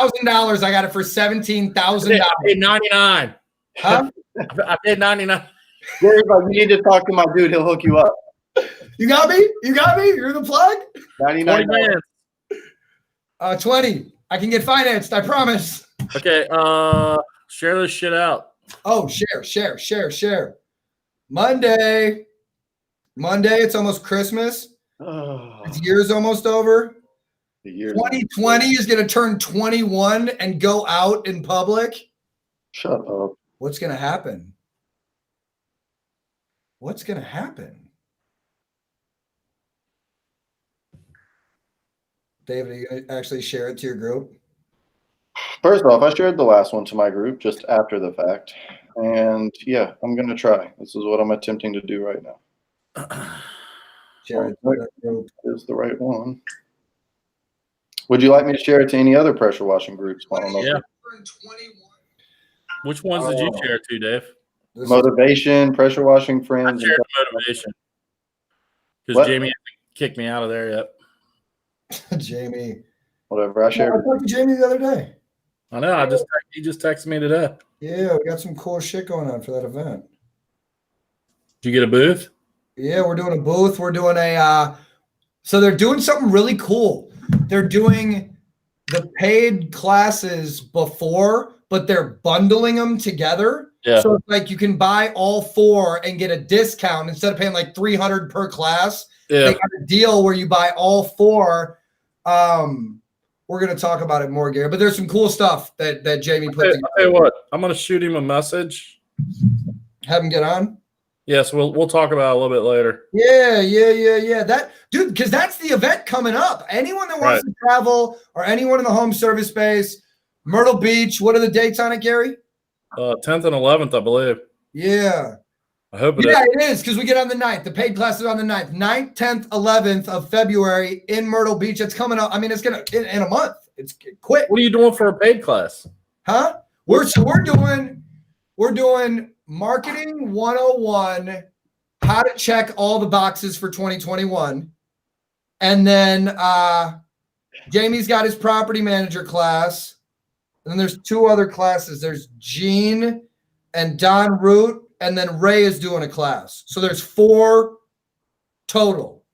$1,000. I got it for $17,000. I paid $99. Huh? I paid $99. Gary's like, you need to talk to my dude. He'll hook you up. You got me? You're the plug? 99 $20. 20. I can get financed. I promise. Okay. Share this shit out. Oh, share. Monday. It's almost Christmas. Oh, This year's almost over. the year 2020 is going to turn 21 and go out in public. Shut up. What's going to happen? David, are you going to actually share it to your group? First off, I shared the last one to my group just after the fact. And yeah, I'm going to try. This is what I'm attempting to do right now. Share it to the group. Is the right one. Would you like me to share it to any other pressure washing groups? I don't know. Yeah. Which ones did you share to, Dave? Motivation, pressure washing I friends. shared motivation. Because What? Jamie hasn't kicked me out of there yet. Jamie. Whatever. I shared. I talked to Jamie the other day. I know. He just texted me today. Yeah, we got some cool shit going on for that event. Did you get a booth? Yeah, we're doing a booth. We're doing so they're doing something really cool. They're doing the paid classes before, but they're bundling them together. Yeah. So it's like you can buy all 4 and get a discount instead of paying like $300 per class. Yeah. They got a deal where you buy all 4. We're going to talk about it more, Gary, but there's some cool stuff that Jamie put together. I'll tell you what, I'm going to shoot him a message. Have him get on. Yes, we'll talk about it a little bit later. Yeah. That dude, because that's the event coming up. Anyone that wants to travel or anyone in the home service space, Myrtle Beach. What are the dates on it, Gary? 10th and 11th, I believe. Yeah. I hope it Yeah, is. it is because we get on the 9th. The paid class is on the 9th. 9th, 10th, 11th of February in Myrtle Beach. It's coming up. I mean, it's going to in a month. It's quick. What are you doing for a paid class? Huh? We're doing marketing 101, how to check all the boxes for 2021. And then Jamie's got his property manager class. And then there's 2 other classes. There's Gene and Don Root, and then Ray is doing a class. So there's 4 total.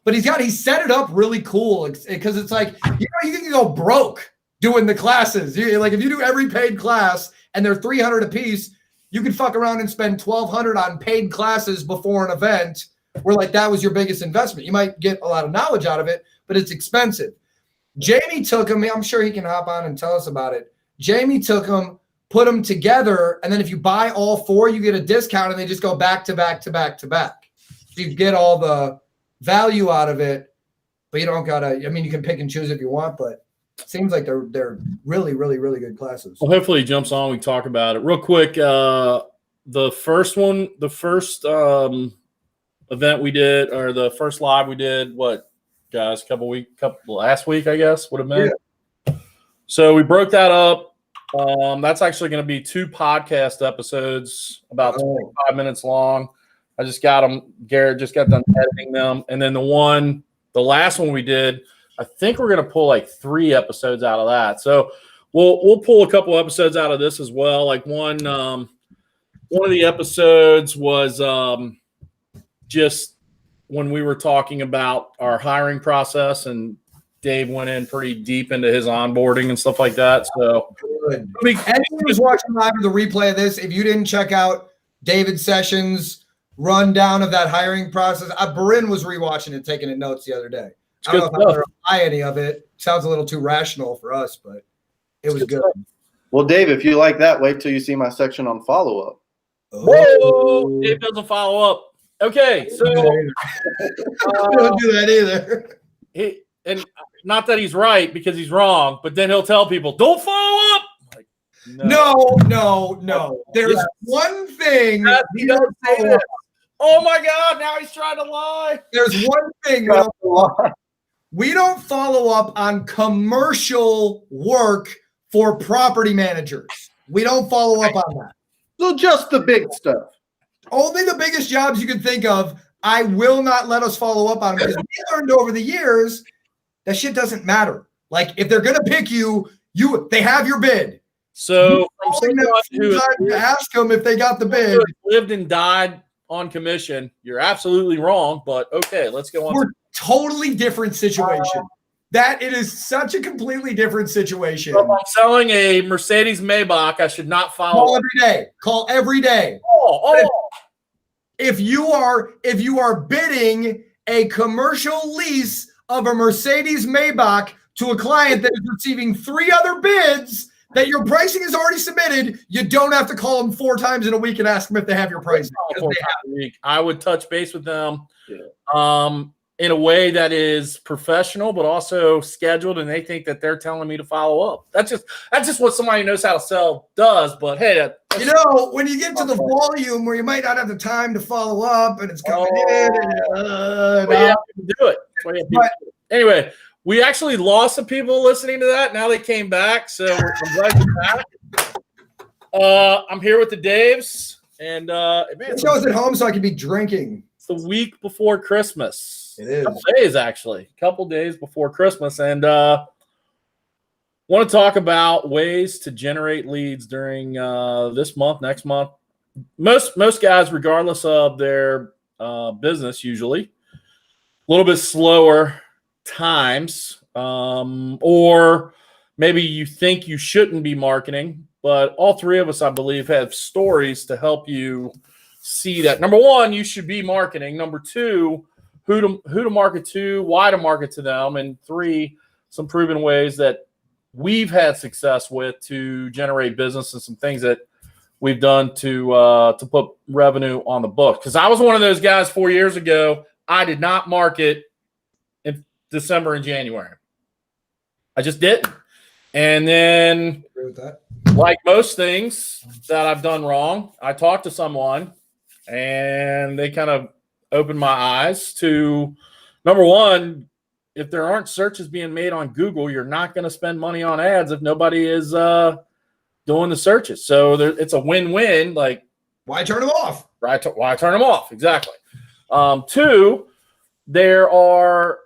But he set it up really cool because it's like, you can go broke doing the classes. Like if you do every paid class and they're $300 a piece, you can fuck around and spend $1,200 on paid classes before an event where like that was your biggest investment. You might get a lot of knowledge out of it, but it's expensive. Jamie took them. I'm sure he can hop on and tell us about it. Jamie took them, put them together, and then if you buy all 4, you get a discount, and they just go back to back to back to back. So you get all the value out of it, but you don't gotta. I mean, you can pick and choose if you want, but it seems like they're really, really, really good classes. Well, hopefully he jumps on. We can talk about it real quick. The first event we did, or the first live we did, what, guys, last week, I guess, would have been. Yeah. So we broke that up. That's actually going to be 2 podcast episodes, about 25 minutes long. I just got them. Garrett just got done editing them. And then the last one we did, I think we're going to pull like 3 episodes out of that. So we'll pull a couple episodes out of this as well. Like one of the episodes was just when we were talking about our hiring process, and Dave went in pretty deep into his onboarding and stuff like that. So anyone who's watching live or the replay of this, if you didn't check out David Sessions' rundown of that hiring process, Barin was rewatching it, taking notes the other day. I don't know if I'm going to apply any of it. Sounds a little too rational for us, but it was good. Well, Dave, if you like that, wait till you see my section on follow-up. Whoa, Dave doesn't follow up. Okay, so don't do that either. And not that he's right, because he's wrong, but then he'll tell people, don't follow up. Like, no. There's one thing. He doesn't say that. Oh my God, now he's trying to lie. There's one thing we don't follow up on commercial work for property managers. We don't follow up on that. So just the big stuff. Only the biggest jobs you can think of, I will not let us follow up on because we learned over the years that shit doesn't matter. Like if they're going to pick you, They have your bid. So from Calling them someone who has to ask them if they got the bid. lived and died on commission, you're absolutely wrong. But okay, let's go on. We're totally different situation. That it is such a completely different situation. So if I'm selling a Mercedes Maybach, I should not follow. Call every day. Call every day. If you are bidding a commercial lease of a Mercedes Maybach to a client that is receiving 3 other bids that your pricing is already submitted, you don't have to call them 4 times in a week and ask them if they have your pricing. I would touch base with them in a way that is professional, but also scheduled, and they think that they're telling me to follow up. That's just what somebody who knows how to sell does. But hey, when you get to the volume where you might not have the time to follow up, and it's coming in, do it. But anyway, we actually lost some people listening to that. Now they came back, so I'm glad you're back. I'm here with the Daves, and man, I was at home so I could be drinking. It's the week before Christmas. It is. A couple days before Christmas, and want to talk about ways to generate leads during this month, next month. Most guys, regardless of their business, usually a little bit slower times, or maybe you think you shouldn't be marketing, but all 3 of us, I believe, have stories to help you see that. Number 1, you should be marketing. Number 2, who to market to, why to market to them, and 3, some proven ways that we've had success with to generate business and some things that we've done to put revenue on the book. Because I was one of those guys 4 years ago. I did not market in December and January. I just didn't. And then, like most things that I've done wrong, I talked to someone, and they kind of opened my eyes to, number 1, if there aren't searches being made on Google, you're not going to spend money on ads if nobody is doing the searches. So it's a win-win. Like, why turn them off? Right? Why turn them off? Exactly. 2, there are,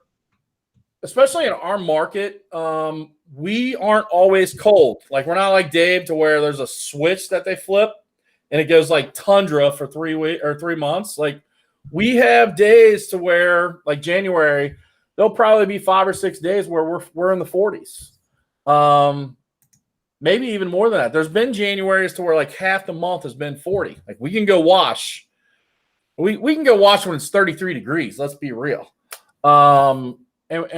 especially in our market, we aren't always cold. Like, we're not like Dave to where there's a switch that they flip and it goes like tundra for 3 weeks or 3 months. Like, we have days to where, like January, there'll probably be 5 or 6 days where we're in the 40s. Maybe even more than that. There's been Januaries to where like half the month has been 40. Like, we can go wash. We can go wash when it's 33 degrees. Let's be real. And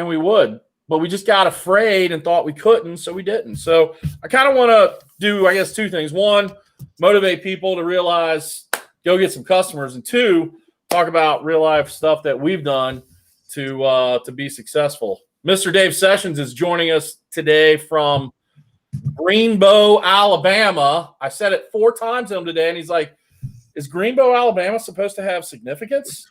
we would, but we just got afraid and thought we couldn't, so we didn't. So I kind of want to do, I guess, 2 things. 1, motivate people to realize, go get some customers, and 2, talk about real life stuff that we've done to be successful. Mr. Dave Sessions is joining us today from Greenbow, Alabama. I said it 4 times to him today, and he's like, is Greenbow, Alabama supposed to have significance?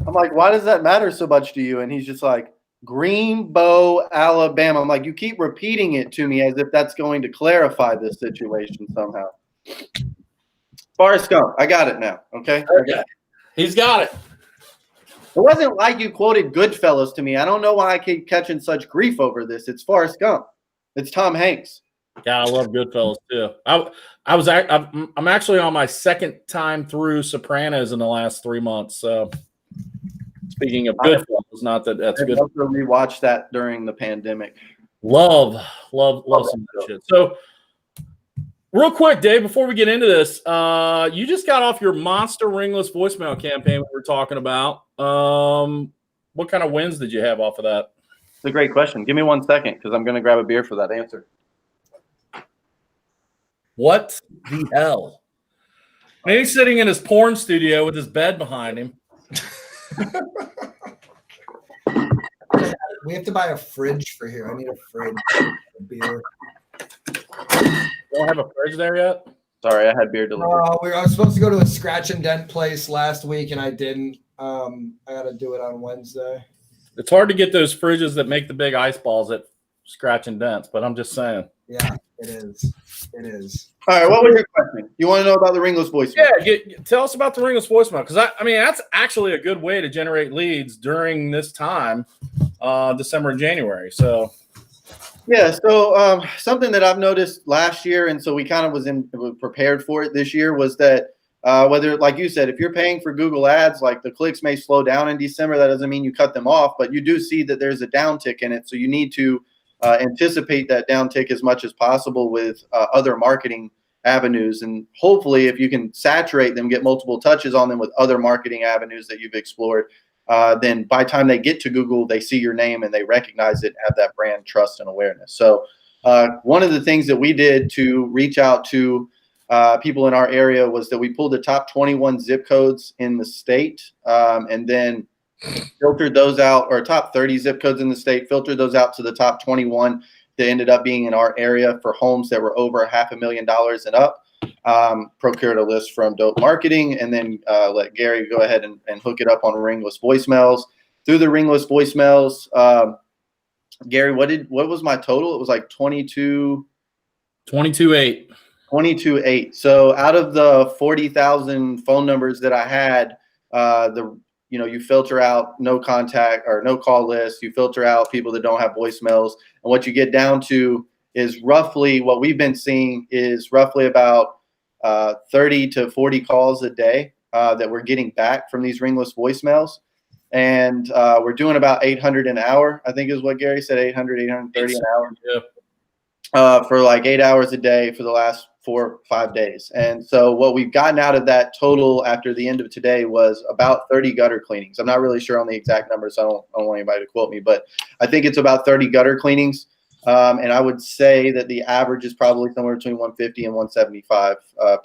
I'm like, why does that matter so much to you? And he's just like, Greenbow, Alabama. I'm like, you keep repeating it to me as if that's going to clarify this situation somehow. Forrest Gump. I got it now. Okay. He's got it. It wasn't like you quoted Goodfellas to me. I don't know why I keep catching such grief over this. It's Forrest Gump. It's Tom Hanks. Yeah, I love Goodfellas too. I'm actually on my 2nd time through Sopranos in the last 3 months. So speaking of Goodfellas, not that that's good. I also rewatched that during the pandemic. Love some of that shit. So real quick, Dave, before we get into this, you just got off your monster ringless voicemail campaign we were talking about. What kind of wins did you have off of that? It's a great question. Give me 1 second because I'm going to grab a beer for that answer. What the hell? Maybe he's sitting in his porn studio with his bed behind him. We have to buy a fridge for here. I need a fridge for beer. Don't have a fridge there yet? Sorry, I had beer delivered. I was supposed to go to a scratch and dent place last week, and I didn't. I got to do it on Wednesday. It's hard to get those fridges that make the big ice balls at Scratch and Dents, but I'm just saying. Yeah, it is. It is. All right, what was your question? You want to know about the ringless voicemail? Yeah, tell us about the ringless voicemail, because I mean that's actually a good way to generate leads during this time. December and January. So Yeah, so something that I've noticed last year, and so we kind of was prepared for it this year, was that whether, like you said, if you're paying for Google Ads, like the clicks may slow down in December. That doesn't mean you cut them off, but you do see that there's a downtick in it. So you need to anticipate that downtick as much as possible with other marketing avenues. And hopefully, if you can saturate them, get multiple touches on them with other marketing avenues that you've explored, then by the time they get to Google, they see your name and they recognize it, have that brand trust and awareness. So one of the things that we did to reach out to people in our area was that we pulled the top 21 zip codes in the state and then filtered those out, or top 30 zip codes in the state, filtered those out to the top 21 that ended up being in our area for homes that were over $500,000 and up. Procured a list from Dope Marketing, and then let Gary go ahead and hook it up on ringless voicemails. Through the ringless voicemails, Gary, what was my total? It was like 22.8. 22.8. So out of the 40,000 phone numbers that I had, you filter out no contact or no call list. You filter out people that don't have voicemails, and what you get down to is roughly what we've been seeing is roughly about 30 to 40 calls a day that we're getting back from these ringless voicemails. And we're doing about 800 an hour, I think is what Gary said, 830 an hour. Yeah. For like 8 hours a day for the last 4 or 5 days. And so what we've gotten out of that total after the end of today was about 30 gutter cleanings. I'm not really sure on the exact numbers. I don't want anybody to quote me, but I think it's about 30 gutter cleanings. And I would say that the average is probably somewhere between 150 and 175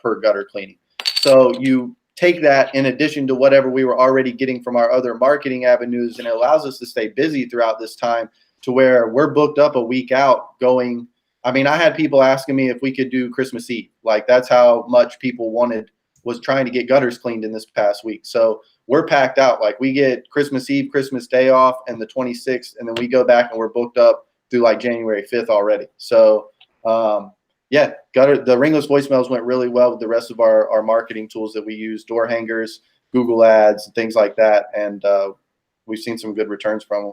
per gutter cleaning. So you take that in addition to whatever we were already getting from our other marketing avenues, and it allows us to stay busy throughout this time to where we're booked up a week out going. I mean, I had people asking me if we could do Christmas Eve. Like, that's how much people was trying to get gutters cleaned in this past week. So we're packed out. Like, we get Christmas Eve, Christmas Day off, and the 26th, and then we go back and we're booked up through like January 5th already. So, the ringless voicemails went really well with the rest of our marketing tools that we use, door hangers, Google Ads, things like that. And we've seen some good returns from them.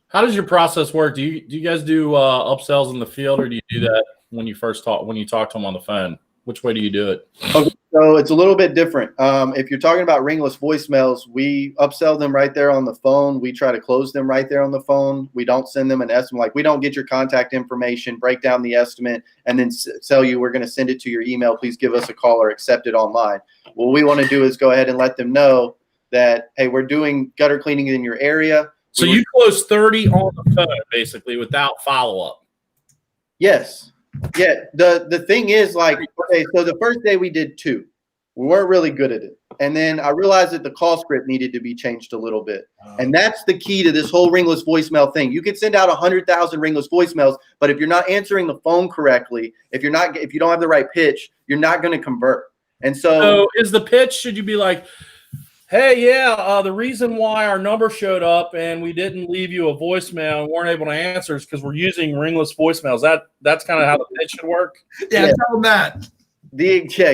How does your process work? Do you guys do upsells in the field, or do you do that when you talk to them on the phone? Which way do you do it? Okay, so it's a little bit different. If you're talking about ringless voicemails, we upsell them right there on the phone. We try to close them right there on the phone. We don't send them an estimate. Like, we don't get your contact information, break down the estimate, and then tell you we're going to send it to your email. Please give us a call or accept it online. What we want to do is go ahead and let them know that, hey, we're doing gutter cleaning in your area. So you close 30 on the phone, basically, without follow-up. Yes. Yeah. The thing is, like, okay, so the first day we did 2. We weren't really good at it. And then I realized that the call script needed to be changed a little bit. And that's the key to this whole ringless voicemail thing. You could send out 100,000 ringless voicemails, but if you're not answering the phone correctly, if you don't have the right pitch, you're not going to convert. And so is the pitch, should you be like, hey, the reason why our number showed up and we didn't leave you a voicemail and weren't able to answer is because we're using ringless voicemails. That's kind of how the pitch should work. Yeah. Tell them that.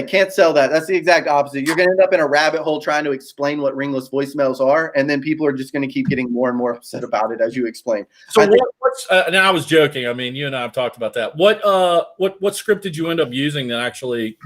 Can't sell that. That's the exact opposite. You're going to end up in a rabbit hole trying to explain what ringless voicemails are, and then people are just going to keep getting more and more upset about it as you explain. So now I was joking. I mean, you and I have talked about that. What script did you end up using that actually?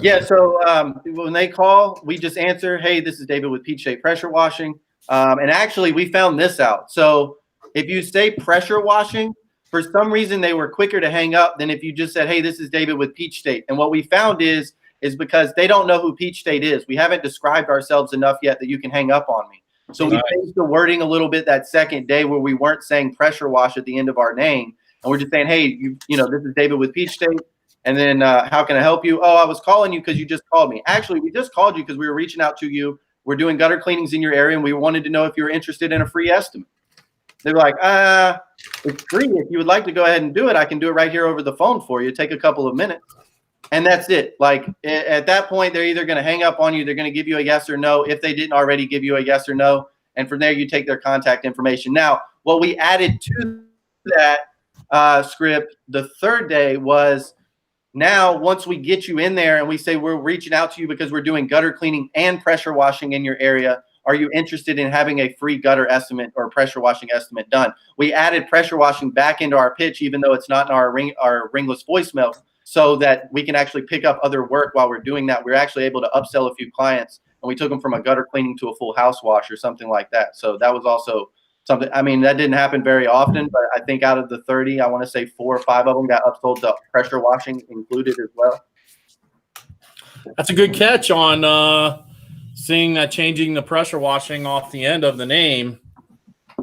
Yeah, so when they call, we just answer, hey, this is David with Peach State Pressure Washing. And actually, we found this out. So if you say pressure washing, for some reason, they were quicker to hang up than if you just said, hey, this is David with Peach State. And what we found is because they don't know who Peach State is. We haven't described ourselves enough yet that you can hang up on me. So we changed the wording a little bit that second day where we weren't saying pressure wash at the end of our name. And we're just saying, hey, this is David with Peach State. And then how can I help you? Oh, I was calling you because you just called me. Actually, we just called you because we were reaching out to you. We're doing gutter cleanings in your area, and we wanted to know if you were interested in a free estimate. They were like, it's free. If you would like to go ahead and do it, I can do it right here over the phone for you. Take a couple of minutes. And that's it. Like, at that point, they're either going to hang up on you. They're going to give you a yes or no if they didn't already give you a yes or no. And from there, you take their contact information. Now, what we added to that script the third day was, now, once we get you in there and we say we're reaching out to you because we're doing gutter cleaning and pressure washing in your area, are you interested in having a free gutter estimate or pressure washing estimate done? We added pressure washing back into our pitch, even though it's not in our ringless voicemail, so that we can actually pick up other work while we're doing that. We're actually able to upsell a few clients, and we took them from a gutter cleaning to a full house wash or something like that. So that was also something. I mean, that didn't happen very often, but I think out of the 30, I want to say 4 or 5 of them got upsold to pressure washing included as well. That's a good catch on seeing that changing the pressure washing off the end of the name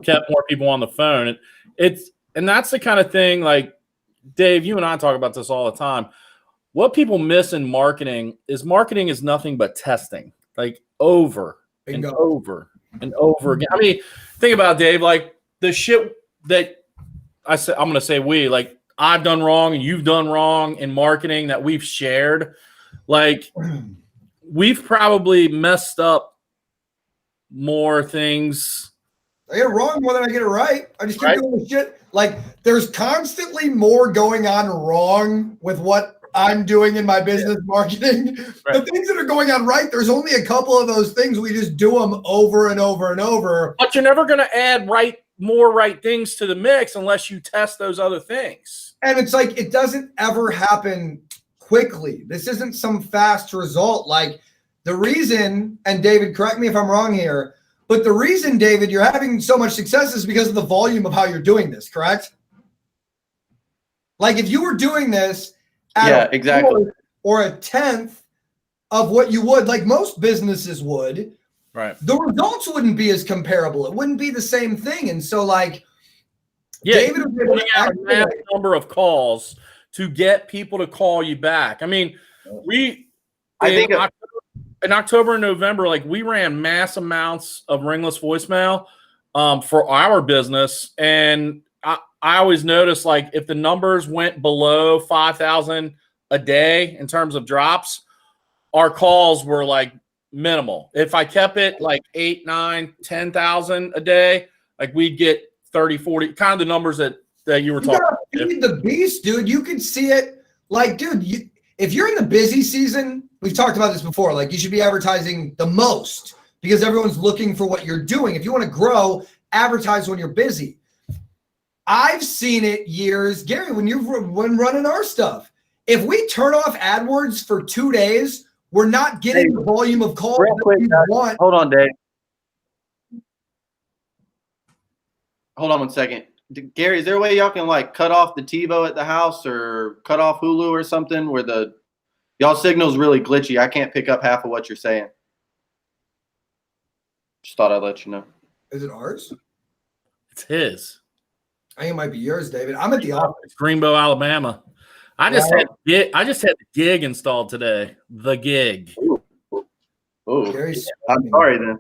kept more people on the phone. And that's the kind of thing, like, Dave, you and I talk about this all the time. What people miss in marketing is nothing but testing, like over and over and over again. I mean, think about it, Dave, like the shit that I'm going to say like I've done wrong and you've done wrong in marketing that we've shared. Like we've probably messed up more things. I get it wrong more than I get it right. I just keep doing the shit. Like there's constantly more going on wrong with what I'm doing in my business marketing. Right. The things that are going on right, there's only a couple of those things. We just do them over and over and over. But you're never going to add more right things to the mix unless you test those other things. And it's like it doesn't ever happen quickly. This isn't some fast result. Like the reason, and David, correct me if I'm wrong here, but the reason, David, you're having so much success is because of the volume of how you're doing this, correct? Like if you were doing this at exactly, or a tenth of what you would, like most businesses would, right? The results wouldn't be as comparable. It wouldn't be the same thing. And so, like, David was putting out a massive number of calls to get people to call you back. I mean, in October and November, like we ran mass amounts of ringless voicemail for our business. And I always noticed, like, if the numbers went below 5,000 a day in terms of drops, our calls were like minimal. If I kept it like 8, 9, 10,000 a day, like we'd get 30, 40, kind of the numbers that you were talking about. Feed the beast, dude. You could see it. Like, dude, if you're in the busy season, we've talked about this before, like you should be advertising the most because everyone's looking for what you're doing. If you want to grow, advertise when you're busy. I've seen it years, Gary, when running our stuff. If we turn off AdWords for 2 days, we're not getting the volume of calls that we want. Hold on, Dave. Hold on 1 second. Gary, is there a way y'all can like cut off the TiVo at the house or cut off Hulu or something where y'all signal's really glitchy? I can't pick up half of what you're saying. Just thought I'd let you know. Is it ours? It's his. I think it might be yours, David. I'm at the office. It's Greenbow, Alabama. I just had the gig installed today. The gig. Oh, I'm sorry then.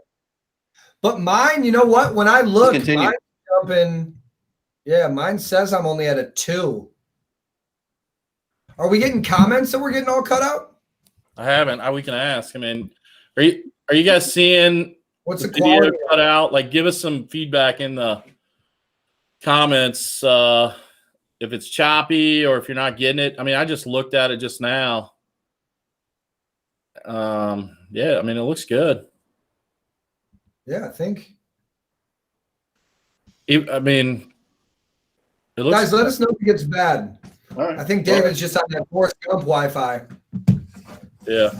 But mine, you know what? When I look, mine's jumping. Yeah, mine says I'm only at a 2. Are we getting comments that we're getting all cut out? I haven't. We can ask. I mean, are you guys seeing what's the quality cut out? Like, give us some feedback in the comments if it's choppy or if you're not getting it. I mean, I just looked at it just now. Yeah, I mean, it looks good. Yeah, I think. It looks guys, let us know if it gets bad. All right. I think David's just on that Forrest Gump Wi-Fi. Yeah.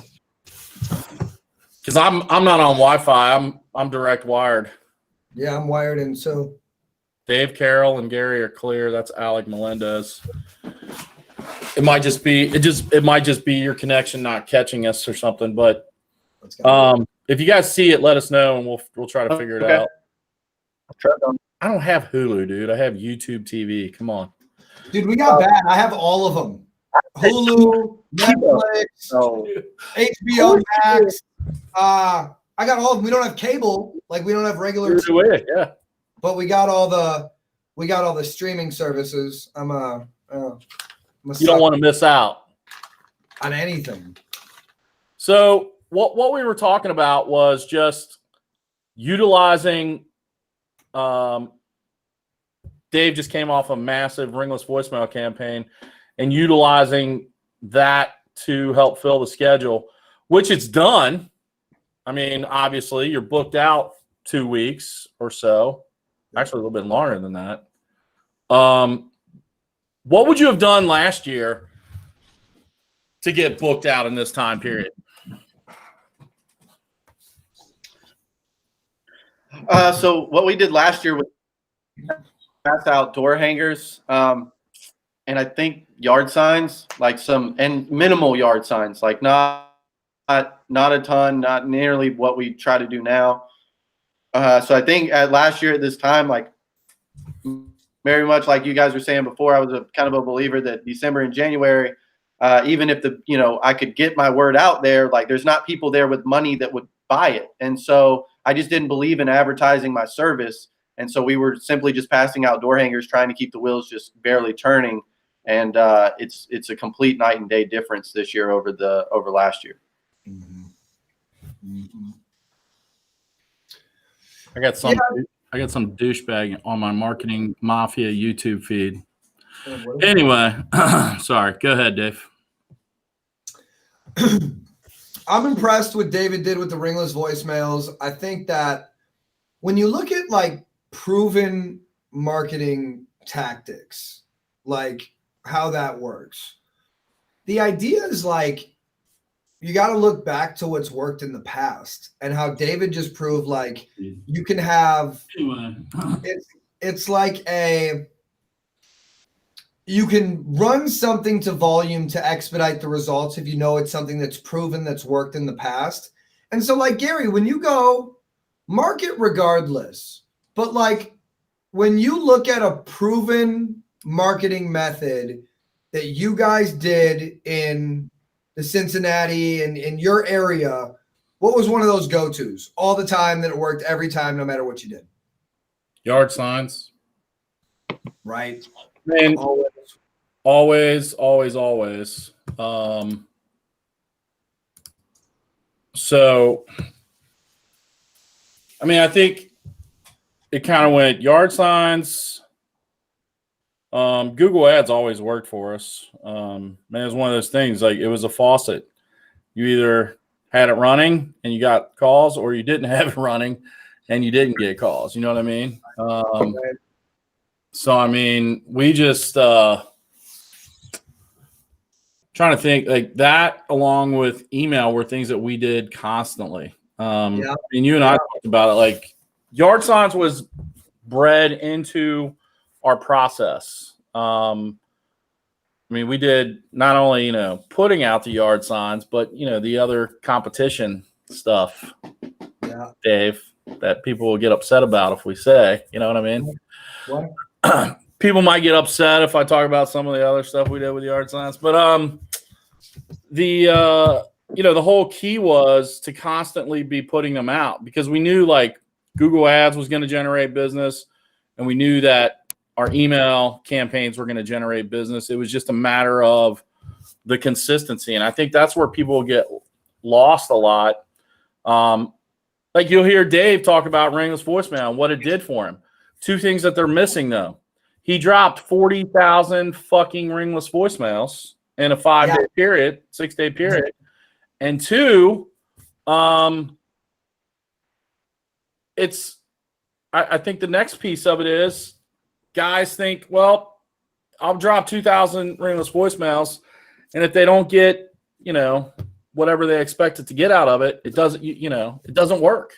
Because I'm not on Wi-Fi. I'm direct wired. Yeah, I'm wired in. So Dave, Carroll, and Gary are clear. That's Alec Melendez. It might just be your connection not catching us or something. But if you guys see it, let us know and we'll try to figure it out. I don't have Hulu, dude. I have YouTube TV. Come on. Dude, we got bad. I have all of them. Hulu, Netflix, HBO Max. I got all of them. We don't have cable. Like we don't have regular TV. Yeah. But we got all the streaming services. I'm you don't want to miss out on anything. So what we were talking about was just utilizing Dave just came off a massive ringless voicemail campaign and utilizing that to help fill the schedule, which it's done. I mean, obviously, you're booked out 2 weeks or so. Actually, a little bit longer than that. What would you have done last year to get booked out in this time period? So what we did last year was pass out door hangers, and I think yard signs, like and minimal yard signs, like not a ton, not nearly what we try to do now. So I think last year at this time, like very much like you guys were saying before, I was a kind of a believer that December and January, even if I could get my word out there, like there's not people there with money that would buy it. And so I just didn't believe in advertising my service. And so we were simply just passing out door hangers, trying to keep the wheels just barely turning. And it's a complete night and day difference this year over last year. Mm-hmm. Mm-hmm. I got some douchebag on my Marketing Mafia YouTube feed. Anyway, sorry. Go ahead, Dave. I'm impressed with David did with the ringless voicemails. I think that when you look at like proven marketing tactics, like how that works, the idea is like you got to look back to what's worked in the past and how David just proved like you can have it's like you can run something to volume to expedite the results if you know it's something that's proven, that's worked in the past. And so like Gary, when you go market regardless, but like when you look at a proven marketing method that you guys did in the Cincinnati and in your area, what was one of those go-tos all the time that it worked every time, no matter what you did? Yard signs. Right. Man, always. So, I mean, I think it kind of went yard signs. Google Ads always worked for us. Man, it was one of those things. Like it was a faucet. You either had it running and you got calls, or you didn't have it running and you didn't get calls. You know what I mean? So I mean, we just trying to think like that, along with email, were things that we did constantly. And you and I talked about it. Like yard signs was bred into our process. I mean, we did not only, putting out the yard signs, but, the other competition stuff, Dave, that people will get upset about if we say, you know what I mean? What? People might get upset if I talk about some of the other stuff we did with the yard signs, but the whole key was to constantly be putting them out, because we knew like Google Ads was going to generate business, and we knew that our email campaigns were going to generate business. It was just a matter of the consistency. And I think that's where people get lost a lot. Like you'll hear Dave talk about ringless voicemail and what it did for him. Two things that they're missing though. He dropped 40,000 fucking ringless voicemails in a 5-day period, 6-day period. And two, I think the next piece of it is, guys think, well, I'll drop 2,000 ringless voicemails, and if they don't get, whatever they expected to get out of it, it doesn't, it doesn't work.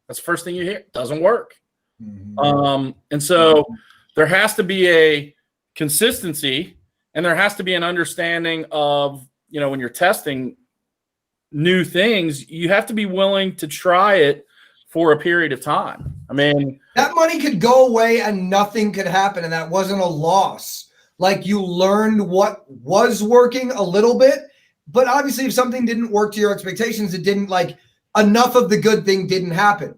That's the first thing you hear. It doesn't work. Mm-hmm. And so there has to be a consistency, and there has to be an understanding of, when you're testing new things, you have to be willing to try it for a period of time. I mean, that money could go away and nothing could happen, and that wasn't a loss. Like you learned what was working a little bit, but obviously if something didn't work to your expectations, it didn't, like, enough of the good thing didn't happen.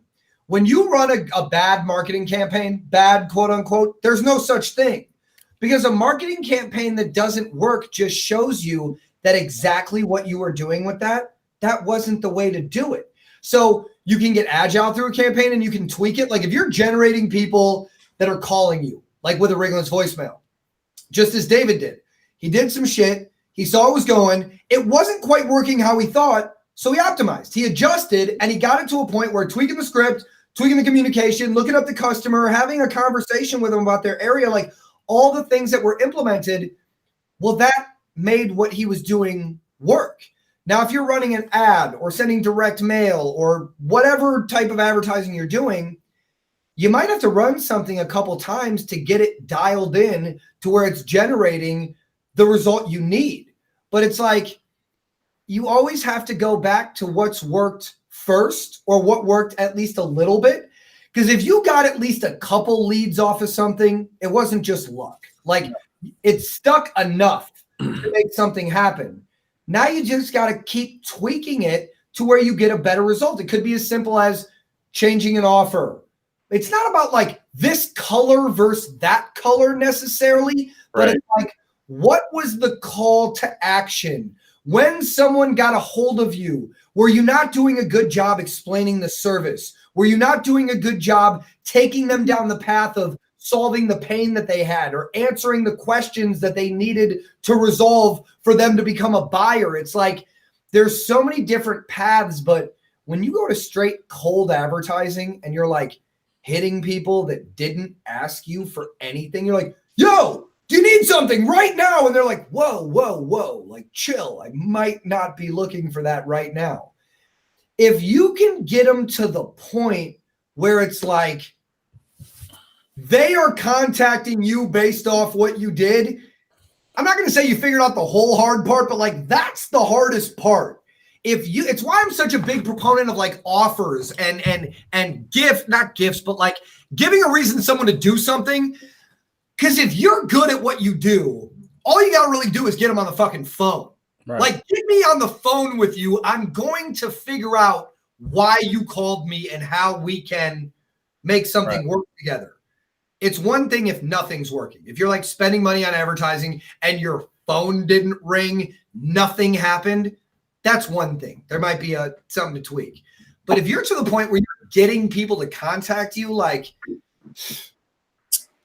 When you run a bad marketing campaign, bad quote unquote, there's no such thing, because a marketing campaign that doesn't work just shows you that exactly what you were doing with that wasn't the way to do it. So you can get agile through a campaign and you can tweak it. Like if you're generating people that are calling you, like with a ringless voicemail, just as David did, he did some shit. He saw it was going. It wasn't quite working how he thought. So he optimized, he adjusted, and he got it to a point where tweaking the script, tweaking the communication, looking up the customer, having a conversation with them about their area, like all the things that were implemented, well, that made what he was doing work. Now, if you're running an ad or sending direct mail or whatever type of advertising you're doing, you might have to run something a couple times to get it dialed in to where it's generating the result you need. But it's like, you always have to go back to what's worked first or what worked at least a little bit. Because if you got at least a couple leads off of something, it wasn't just luck. Like, it stuck enough to make something happen. Now you just got to keep tweaking it to where you get a better result. It could be as simple as changing an offer. It's not about like this color versus that color necessarily, but it's like, what was the call to action? When someone got a hold of you, were you not doing a good job explaining the service? Were you not doing a good job taking them down the path of solving the pain that they had or answering the questions that they needed to resolve for them to become a buyer? It's like, there's so many different paths, but when you go to straight cold advertising and you're like hitting people that didn't ask you for anything, you're like, yo, do you need something right now? And they're like, whoa, like chill. I might not be looking for that right now. If you can get them to the point where it's like they are contacting you based off what you did, I'm not going to say you figured out the whole hard part, but like that's the hardest part. It's why I'm such a big proponent of like offers and not gifts, but like giving a reason to someone to do something. Because if you're good at what you do, all you got to really do is get them on the fucking phone. Right. Like, get me on the phone with you. I'm going to figure out why you called me and how we can make something work together. It's one thing if nothing's working. If you're like spending money on advertising and your phone didn't ring, nothing happened, that's one thing. There might be something to tweak. But if you're to the point where you're getting people to contact you, like,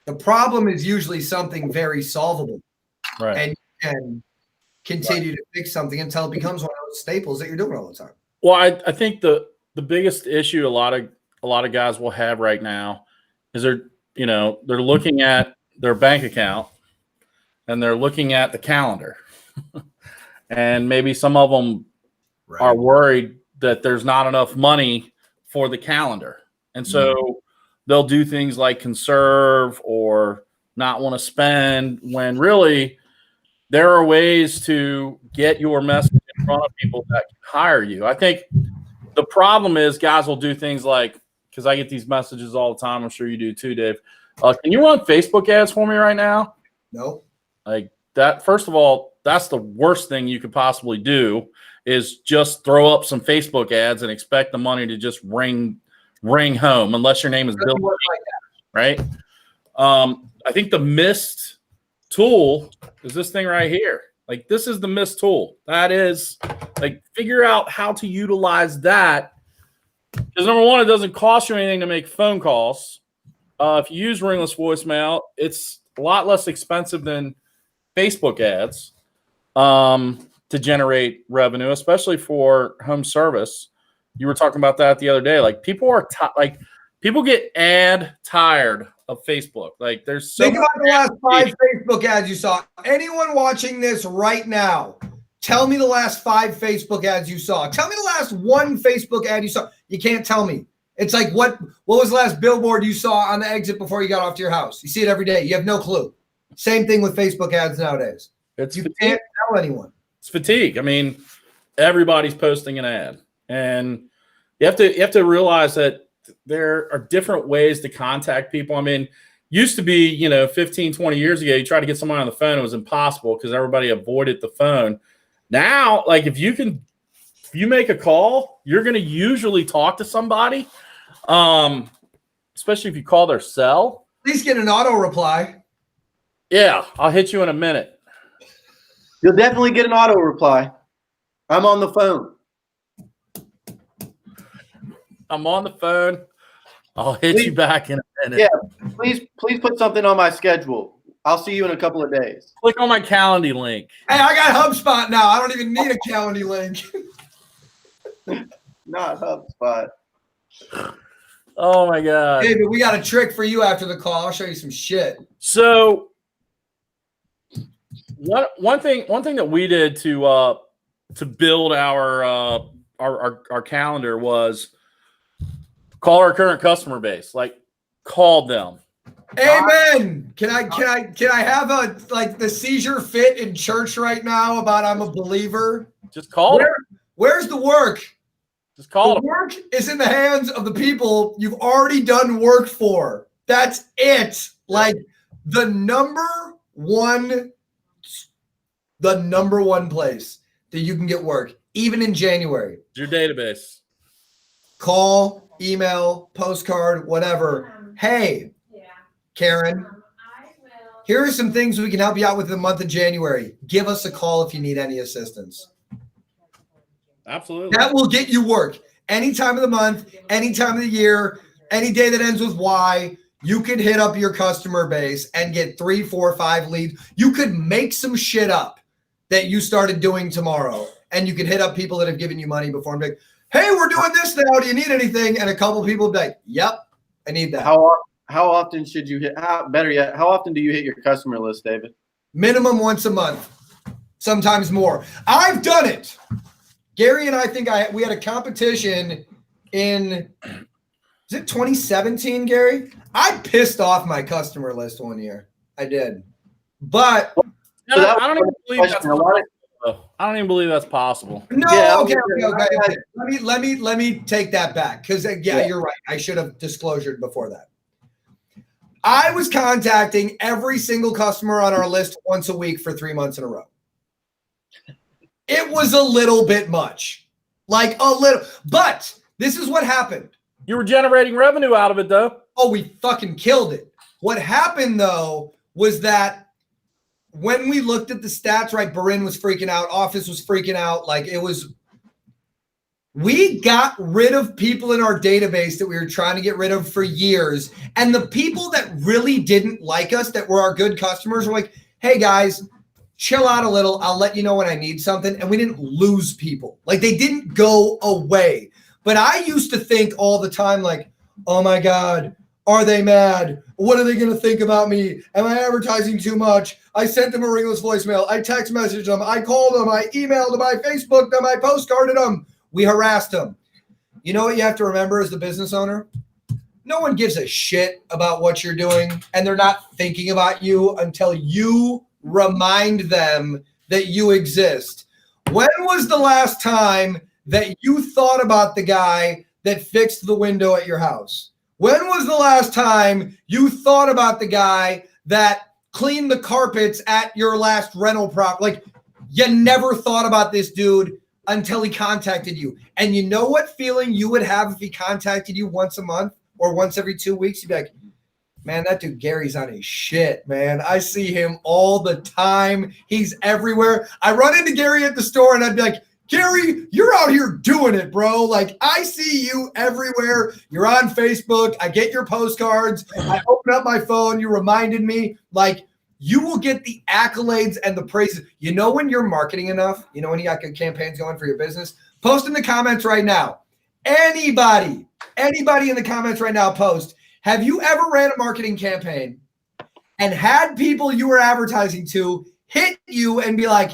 the problem is usually something very solvable, and you can continue to fix something until it becomes one of those staples that you're doing all the time. Well, I think the biggest issue a lot of guys will have right now is they're looking at their bank account and they're looking at the calendar, and maybe some of them are worried that there's not enough money for the calendar, and so they'll do things like conserve or not want to spend, when really there are ways to get your message in front of people that can hire you. I think the problem is guys will do things like, because I get these messages all the time, I'm sure you do too, Dave. Can you run Facebook ads for me right now? No. Like that, first of all, that's the worst thing you could possibly do, is just throw up some Facebook ads and expect the money to just ring home, unless your name is Bill, right? I think the missed tool is this thing right here. Like, this is the missed tool. That is, like, figure out how to utilize that. Because number one, it doesn't cost you anything to make phone calls. If you use ringless voicemail, it's a lot less expensive than Facebook ads to generate revenue, especially for home service. You were talking about that the other day. Like, people are people get tired of Facebook. Like, there's so think about the last 5 Facebook ads you saw. Anyone watching this right now, tell me the last 5 Facebook ads you saw. Tell me the last 1 Facebook ad you saw. You can't tell me. It's like, what was the last billboard you saw on the exit before you got off to your house? You see it every day. You have no clue. Same thing with Facebook ads nowadays. You can't tell anyone. It's fatigue. I mean, everybody's posting an ad. And you have to realize that there are different ways to contact people. I mean, used to be, 15, 20 years ago, you try to get someone on the phone, it was impossible because everybody avoided the phone. Now, like, if you make a call, you're going to usually talk to somebody, especially if you call their cell. At least get an auto reply. Yeah, I'll hit you in a minute. You'll definitely get an auto reply. I'm on the phone. I'm on the phone. I'll hit you back in a minute. Yeah, please put something on my schedule. I'll see you in a couple of days. Click on my Calendly link. Hey, I got HubSpot now. I don't even need a Calendly link. Not HubSpot. Oh my god. David, we got a trick for you after the call. I'll show you some shit. So one thing that we did to build our calendar was call our current customer base. Like, call them. Amen. Can I have the seizure fit in church right now about I'm a believer? Just call them. Where's the work? Just call The them. work is in the hands of the people you've already done work for. That's it. Like the number one place that you can get work, even in January. Your database. Call, email, postcard, whatever. Hey, Karen, here are some things we can help you out with in the month of January. Give us a call if you need any assistance. Absolutely. That will get you work any time of the month, any time of the year, any day that ends with Y. You could hit up your customer base and get 3, 4, 5 leads. You could make some shit up that you started doing tomorrow, and you could hit up people that have given you money before and be like, hey, we're doing this now. Do you need anything? And a couple of people will be like, yep, I need that. How often should you hit? Better yet, how often do you hit your customer list, David? Minimum once a month, sometimes more. I've done it. Gary and I think we had a competition in, is it 2017, Gary? I pissed off my customer list one year. I did. But I don't even believe that's possible. I don't even believe that's possible. no, Yeah, okay. Let me take that back. Because you're right. I should have disclosured before that. I was contacting every single customer on our list once a week for 3 months in a row. It was a little bit much. Like a little. But this is what happened. You were generating revenue out of it, though. Oh, we fucking killed it. What happened, though, was that when we looked at the stats, right, Barin was freaking out. Office was freaking out. Like, it was. We got rid of people in our database that we were trying to get rid of for years. And the people that really didn't like us, that were our good customers, were like, hey, guys, chill out a little. I'll let you know when I need something. And we didn't lose people. Like, they didn't go away. But I used to think all the time, like, oh, my God, are they mad? What are they going to think about me? Am I advertising too much? I sent them a ringless voicemail. I text messaged them. I called them. I emailed them. I Facebooked them. I postcarded them. We harassed them. You know what you have to remember as the business owner? No one gives a shit about what you're doing, and they're not thinking about you until you remind them that you exist. When was the last time that you thought about the guy that fixed the window at your house? When was the last time you thought about the guy that cleaned the carpets at your last rental prop? Like, you never thought about this dude until he contacted you. And you know what feeling you would have if he contacted you once a month or once every 2 weeks? You'd be like, man, that dude Gary's on his shit, man. I see him all the time. He's everywhere. I run into Gary at the store and I'd be like, Gary, you're out here doing it, bro. Like, I see you everywhere. You're on Facebook. I get your postcards. I open up my phone. You reminded me. Like, you will get the accolades and the praises. You know when you're marketing enough? You know when you got good campaigns going for your business? Post in the comments right now. Anybody in the comments right now, post. Have you ever ran a marketing campaign and had people you were advertising to hit you and be like,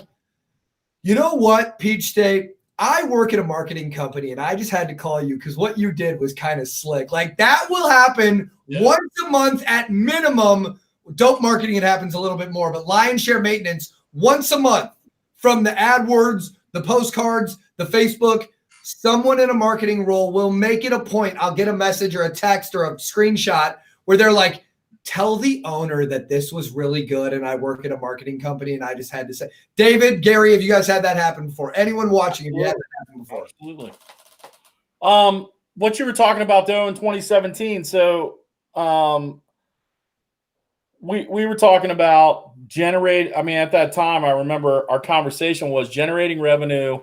you know what, Peach State, I work at a marketing company and I just had to call you because what you did was kind of slick. Like, that will happen once a month at minimum. Dope marketing, it happens a little bit more, but lion's share maintenance once a month from the AdWords, the postcards, the Facebook. Someone in a marketing role will make it a point. I'll get a message or a text or a screenshot where they're like, tell the owner that this was really good and I work at a marketing company and I just had to say. David, Gary, have you guys had that happen before? Anyone watching, have you had that happen before? Absolutely. What you were talking about, though, in 2017, so we were talking about at that time, I remember our conversation was generating revenue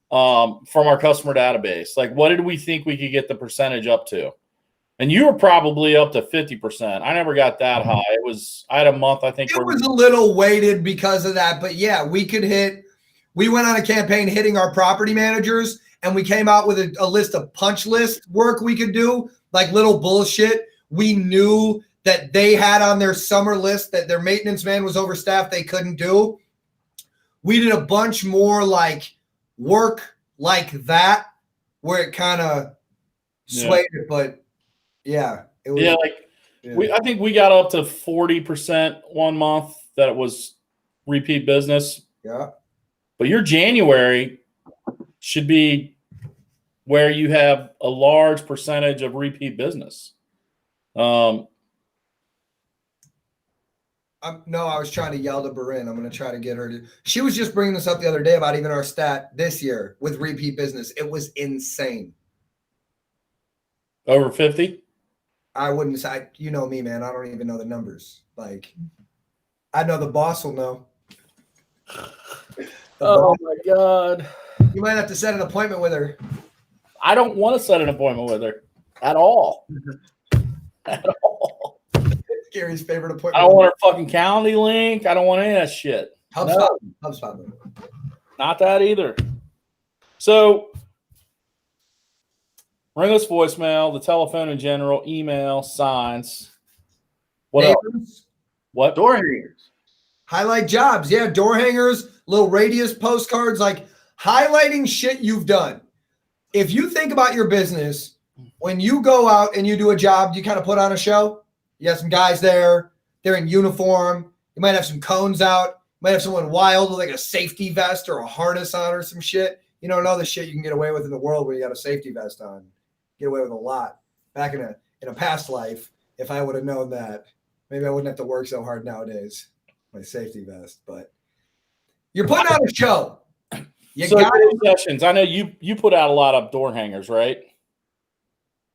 from our customer database. Like, what did we think we could get the percentage up to? And you were probably up to 50%. I never got that high. I had a month, I think. It was a little weighted because of that. But yeah, we went on a campaign hitting our property managers and we came out with a list of punch list work we could do, like little bullshit we knew that they had on their summer list that their maintenance man was overstaffed, they couldn't do. We did a bunch more like work like that where it kind of swayed it, but yeah, it was. Yeah, like I think we got up to 40% one month that it was repeat business. Yeah. But your January should be where you have a large percentage of repeat business. No, I was trying to yell to Barin. I'm going to try to get her to. She was just bringing this up the other day about even our stat this year with repeat business. It was insane. Over 50? I wouldn't say, you know me, man. I don't even know the numbers. Like, I know the boss will know. Oh my God. You might have to set an appointment with her. I don't want to set an appointment with her at all. At all. Gary's favorite appointment. I don't want her fucking Calendly link. I don't want any of that shit. HubSpot. No. HubSpot. Not that either. So, ringless voicemail, the telephone in general, email, signs. What Neighbors, else? What? Door hangers. Highlight jobs. Yeah, door hangers, little radius postcards, like highlighting shit you've done. If you think about your business, when you go out and you do a job, you kind of put on a show. You have some guys there. They're in uniform. You might have some cones out. You might have someone wild with like a safety vest or a harness on or some shit. You don't know the shit you can get away with in the world when you got a safety vest on. Get away with a lot. Back in a past life, if I would have known that, maybe I wouldn't have to work so hard nowadays. My safety vest, but you're putting on a show. You so got Sessions. I know you put out a lot of door hangers, right?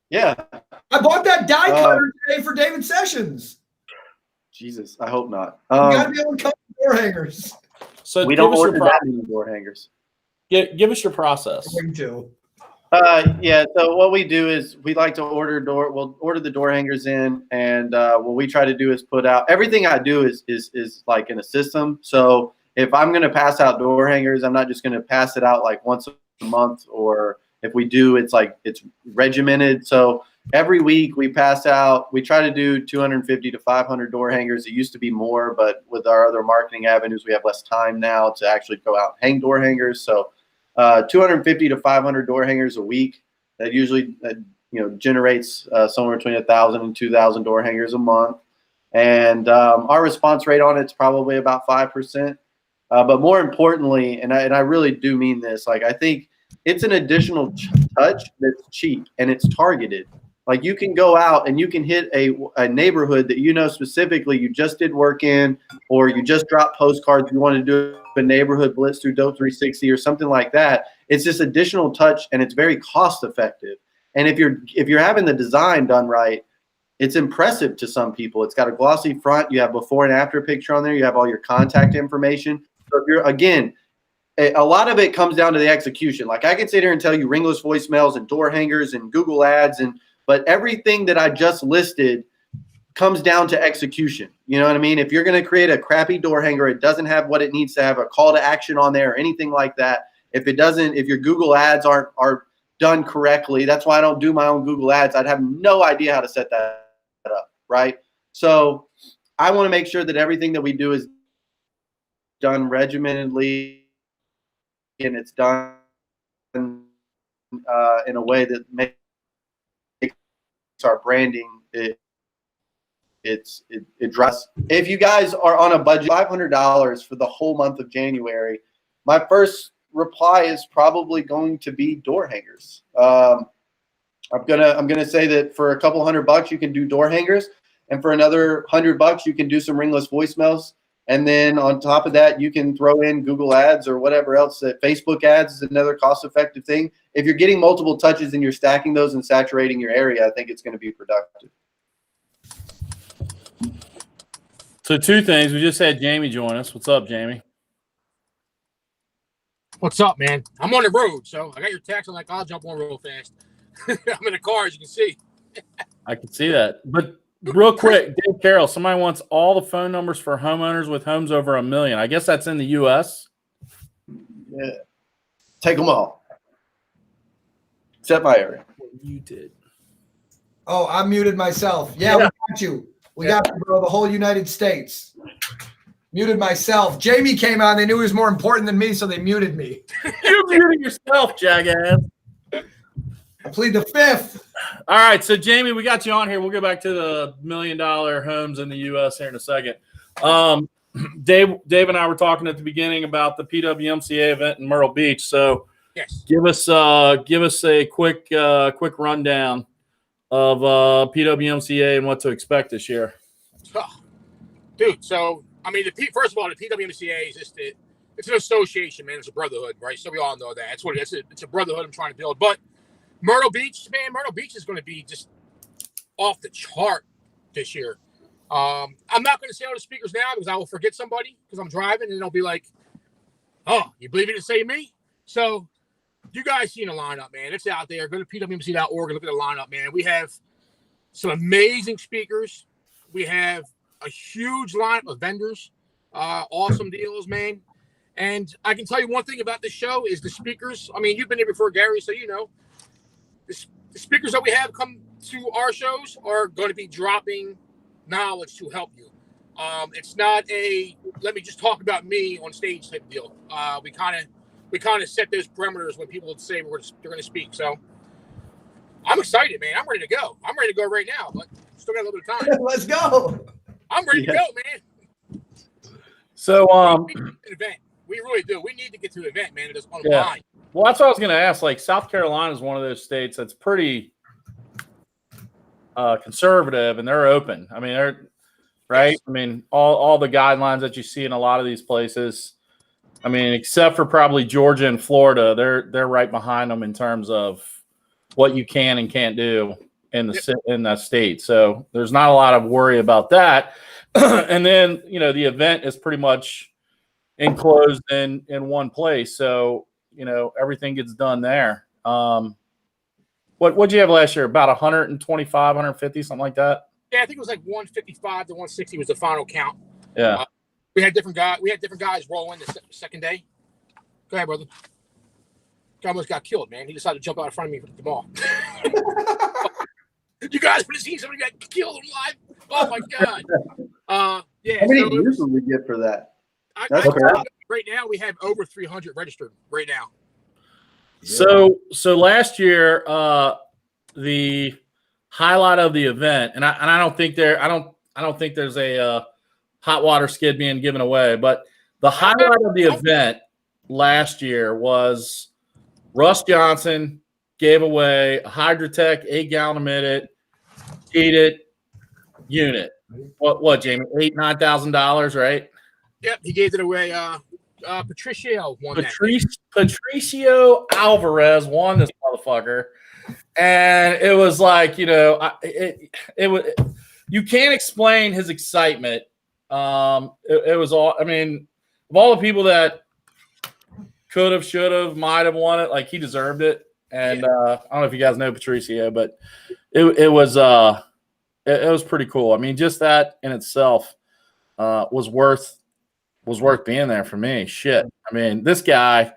Yeah. I bought that die cutter today for David Sessions. Jesus, I hope not. You got to be able to cut door hangers. So we don't order that many door hangers. Give us your process. Me too. Yeah. So what we do is we like to we'll order the door hangers in, and what we try to do is put out everything I do is like in a system. So if I'm going to pass out door hangers, I'm not just going to pass it out like once a month, or if we do, it's regimented. So every week we pass out, we try to do 250 to 500 door hangers. It used to be more, but with our other marketing avenues, we have less time now to actually go out and hang door hangers. So 250 to 500 door hangers a week. That usually generates somewhere between 1,000 and 2,000 door hangers a month. And our response rate on it's probably about 5%. But more importantly, and I really do mean this, like I think it's an additional touch that's cheap and it's targeted. Like you can go out and you can hit a neighborhood that you know specifically you just did work in, or you just dropped postcards. You want to do a neighborhood blitz through Dope 360 or something like that. It's this additional touch and it's very cost effective. And if you're having the design done right, it's impressive to some people. It's got a glossy front. You have before and after picture on there. You have all your contact information. So if you're, again, a lot of it comes down to the execution. Like I can sit here and tell you ringless voicemails and door hangers and Google ads, but everything that I just listed comes down to execution. You know what I mean? If you're going to create a crappy door hanger, it doesn't have what it needs to have, a call to action on there or anything like that. If your Google ads aren't done correctly, that's why I don't do my own Google ads. I'd have no idea how to set that up, right? So I want to make sure that everything that we do is done regimentedly, and it's done in a way that makes our branding it drives. If you guys are on a budget, $500 for the whole month of January, my first reply is probably going to be door hangers. I'm gonna say that for a couple $100 you can do door hangers, and for another $100 you can do some ringless voicemails. And then on top of that, you can throw in Google ads or whatever else. That Facebook ads is another cost-effective thing. If you're getting multiple touches and you're stacking those and saturating your area, I think it's going to be productive. So two things. We just had Jamie join us. What's up, Jamie? What's up, man? I'm on the road, so I got your text. I'm like, I'll jump on real fast. I'm in the car, as you can see. I can see that. But real quick, Dave Carroll, somebody wants all the phone numbers for homeowners with homes over $1 million. I guess that's in the U.S. Yeah. Take them all. Except my area. You did. Oh, I muted myself. Yeah, we got you. We got you, bro. The whole United States. Muted myself. Jamie came on. They knew he was more important than me, so they muted me. You're muting yourself, jackass. I plead the fifth. All right, so Jamie, we got you on here. We'll get back to the $1 million homes in the U.S. here in a second. Dave and I were talking at the beginning about the PWMCA event in Myrtle Beach. So, Yes. give us a quick rundown of PWMCA and what to expect this year. Oh, dude, so I mean, first of all, the PWMCA is just it's an association, man. It's a brotherhood, right? So we all know that. That's what it is. It's a brotherhood I'm trying to build. But Myrtle Beach, man, Myrtle Beach is going to be just off the chart this year. I'm not going to say all the speakers now because I will forget somebody because I'm driving and they'll be like, "Oh, you believe it to say me?" So you guys seen the lineup, man. It's out there. Go to pwmc.org and look at the lineup, man. We have some amazing speakers. We have a huge lineup of vendors, awesome deals, man. And I can tell you one thing about this show is the speakers. I mean, you've been here before, Gary, so you know. The speakers that we have come to our shows are going to be dropping knowledge to help you. It's not a let me just talk about me on stage type of deal. We kind of set those perimeters when people say they're going to speak. So I'm excited, man. I'm ready to go. I'm ready to go right now, but still got a little bit of time. Let's go. I'm ready to go, man. So, We need an event. We really do. We need to get to an event, man. It's online. Yeah. Well, that's what I was going to ask. Like, South Carolina is one of those states that's pretty conservative, and they're open. I mean, they're right. I mean, all the guidelines that you see in a lot of these places. I mean, except for probably Georgia and Florida, they're right behind them in terms of what you can and can't do in that state. So there's not a lot of worry about that. And then the event is pretty much enclosed in one place. So everything gets done there. What'd you have last year? About 125, 150, something like that? Yeah, I think it was like 155 to 160 was the final count. Yeah. We had different guys rolling the second day. Go ahead, brother. Guy almost got killed, man. He decided to jump out in front of me at the mall. You guys would have seen somebody got killed live. Oh my god. Yeah. How many views will we get for that? Right now we have over 300 registered right now. So last year, the highlight of the event, and I don't think there's a hot water skid being given away, but the highlight of the event last year was Russ Johnson gave away a Hydrotech 8-gallon a minute heated unit. What Jamie? $9,000, right? Yep, he gave it away. Patricio won that. Patricio Alvarez won this motherfucker, and it was like it was. You can't explain his excitement. It was all. I mean, of all the people that could have, should have, might have won it, like he deserved it. And I don't know if you guys know Patricio, but it was pretty cool. I mean, just that in itself was worth being there for me. Shit. I mean, this guy,